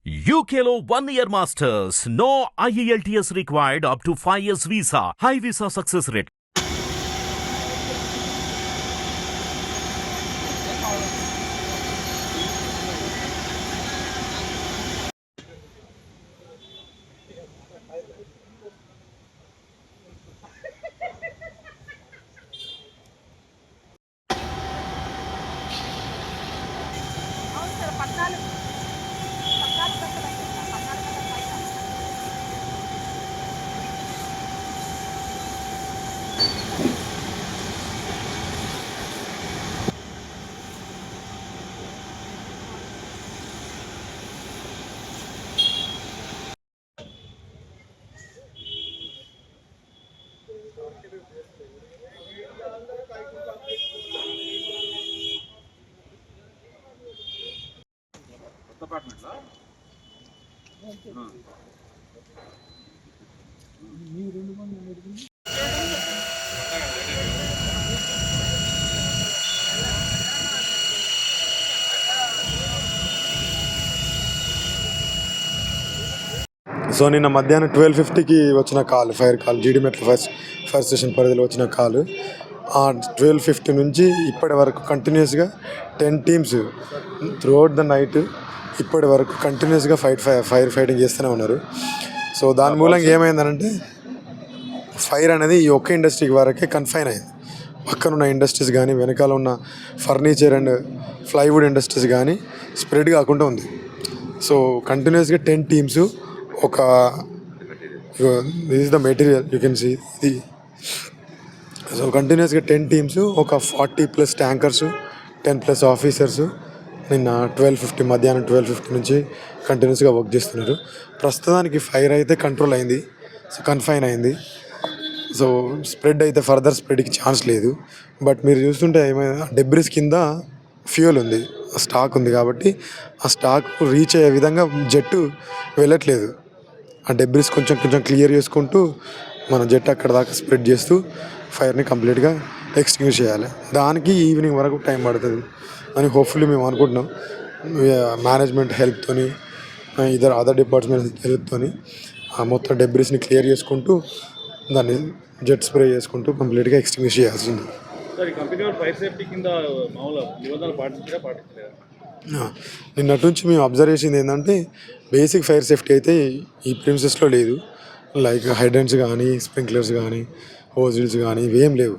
UKLO 1 year masters. No IELTS required up to 5 years visa. High visa success rate. So నిన్న మధ్యాహ్నం 12:50కి వచ్చిన fire call Jeedimetla fire station పరిధిలో వచ్చిన call. ఆ 12:50 నుంచి ఇప్పటి వరకు కంటిన్యూస్గా 10 టీమ్స్ త్రూఅవుట్ ద నైట్ ఇప్పటి వరకు కంటిన్యూస్గా ఫైర్ ఫైటింగ్ చేస్తూనే ఉన్నారు. సో దాని మూలంగా ఏమైందనంటే ఫైర్ అనేది ఈ ఒక్క ఇండస్ట్రీకి వరకే కన్ఫైన్ అయింది. పక్కనున్న ఇండస్ట్రీస్ కానీ వెనకాల ఉన్న ఫర్నిచర్ అండ్ ప్లైవుడ్ ఇండస్ట్రీస్ కానీ స్ప్రెడ్ కాకుండా ఉంది. సో కంటిన్యూస్గా 10 టీమ్స్ ఒక this is the material you can see ఇది. సో కంటిన్యూస్గా 10 టీమ్స్ ఒక 40+ ట్యాంకర్స్ 10+ ఆఫీసర్స్ నిన్న మధ్యాహ్నం 12:50 నుంచి కంటిన్యూస్గా వర్క్ చేస్తున్నారు. ప్రస్తుతానికి ఫైర్ అయితే కంట్రోల్ అయింది, సో కన్ఫైన్ అయింది. సో స్ప్రెడ్ అయితే ఫర్దర్ స్ప్రెడ్కి ఛాన్స్ లేదు. బట్ మీరు చూస్తుంటే ఏమైనా డెబ్రిస్ కింద ఫ్యూయల్ ఉంది, స్టాక్ ఉంది, కాబట్టి ఆ స్టాక్ రీచ్ అయ్యే విధంగా జెట్ వెళ్ళట్లేదు. ఆ డెబ్రిస్ కొంచెం క్లియర్ చేసుకుంటూ మన జెట్ అక్కడ దాకా స్ప్రెడ్ చేస్తూ ఫైర్ని కంప్లీట్గా ఎక్స్టింగ్విష్ చేయాలి. దానికి ఈవినింగ్ వరకు టైం పడుతుంది అని హోప్ఫుల్లీ మేము అనుకుంటున్నాం. మేనేజ్మెంట్ హెల్ప్తోని అదర్ డిపార్ట్మెంట్ హెల్ప్తోని మొత్తం డెబ్రిస్ని క్లియర్ చేసుకుంటూ దాన్ని జెట్ స్ప్రే చేసుకుంటూ కంప్లీట్గా ఎక్స్టింగ్విష్ చేయాల్సింది. నిన్నటి నుంచి మేము అబ్జర్వ్ చేసింది ఏంటంటే బేసిక్ ఫైర్ సేఫ్టీ అయితే ఈ ప్రిమిసెస్లో లేదు. లైక్ హైడ్రెంట్స్ కానీ స్ప్రింక్లర్స్ కానీ హోజిల్స్ కానీ ఇవేం లేవు.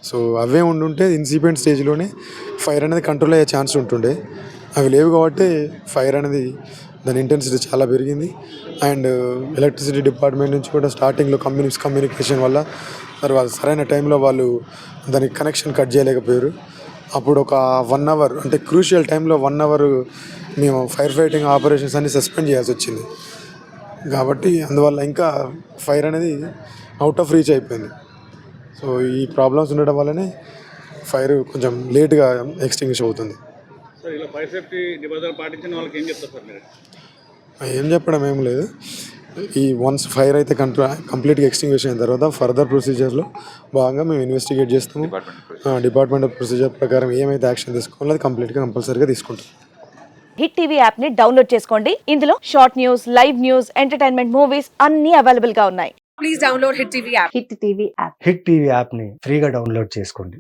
సో అవే ఉండుంటే ఇన్సిడెంట్ స్టేజ్లోనే ఫైర్ అనేది కంట్రోల్ అయ్యే ఛాన్స్ ఉంటుండే. అవి లేవు కాబట్టి ఫైర్ అనేది దాని ఇంటెన్సిటీ చాలా పెరిగింది. అండ్ ఎలక్ట్రిసిటీ డిపార్ట్మెంట్ నుంచి కూడా స్టార్టింగ్లో కమ్యూనికేషన్ వల్ల తర్వాత సరైన టైంలో వాళ్ళు దానికి కనెక్షన్ కట్ చేయలేకపోయారు. అప్పుడు ఒక 1 అవర్ అంటే క్రూషియల్ టైంలో 1 అవర్ మేము ఫైర్ ఫైటింగ్ ఆపరేషన్స్ అన్ని సస్పెండ్ చేయాల్సి వచ్చింది. కాబట్టి అందువల్ల ఇంకా ఫైర్ అనేది అవుట్ ఆఫ్ రీచ్ అయిపోయింది. సో ఈ ప్రాబ్లమ్స్ ఉండడం వల్లనే ఫైర్ కొంచెం లేట్గా ఎక్స్టింగ్విష్ అవుతుంది. ఏం చెప్పడం ఏం లేదు. ఈ వన్స్ ఫైర్ అయితే కంప్లీట్గా ఎక్స్టింగ్విష్ అయిన తర్వాత ఫర్దర్ ప్రొసీజర్లో భాగంగా మేము ఇన్వెస్టిగేట్ చేస్తాము. డిపార్ట్మెంట్ ప్రొసీజర్ ప్రకారం ఏమైతే యాక్షన్ తీసుకోవాలో అది కంపల్సరీగా తీసుకుంటాం. హిట్ టీవీ యాప్ ని డౌన్లోడ్ చేసుకోండి. ఇందులో short news, live news, entertainment movies అన్ని అవైలబుల్ గా ఉన్నాయి. Please download hit TV app. Hit TV app ని ఫ్రీగా డౌన్లోడ్ చేసుకోండి.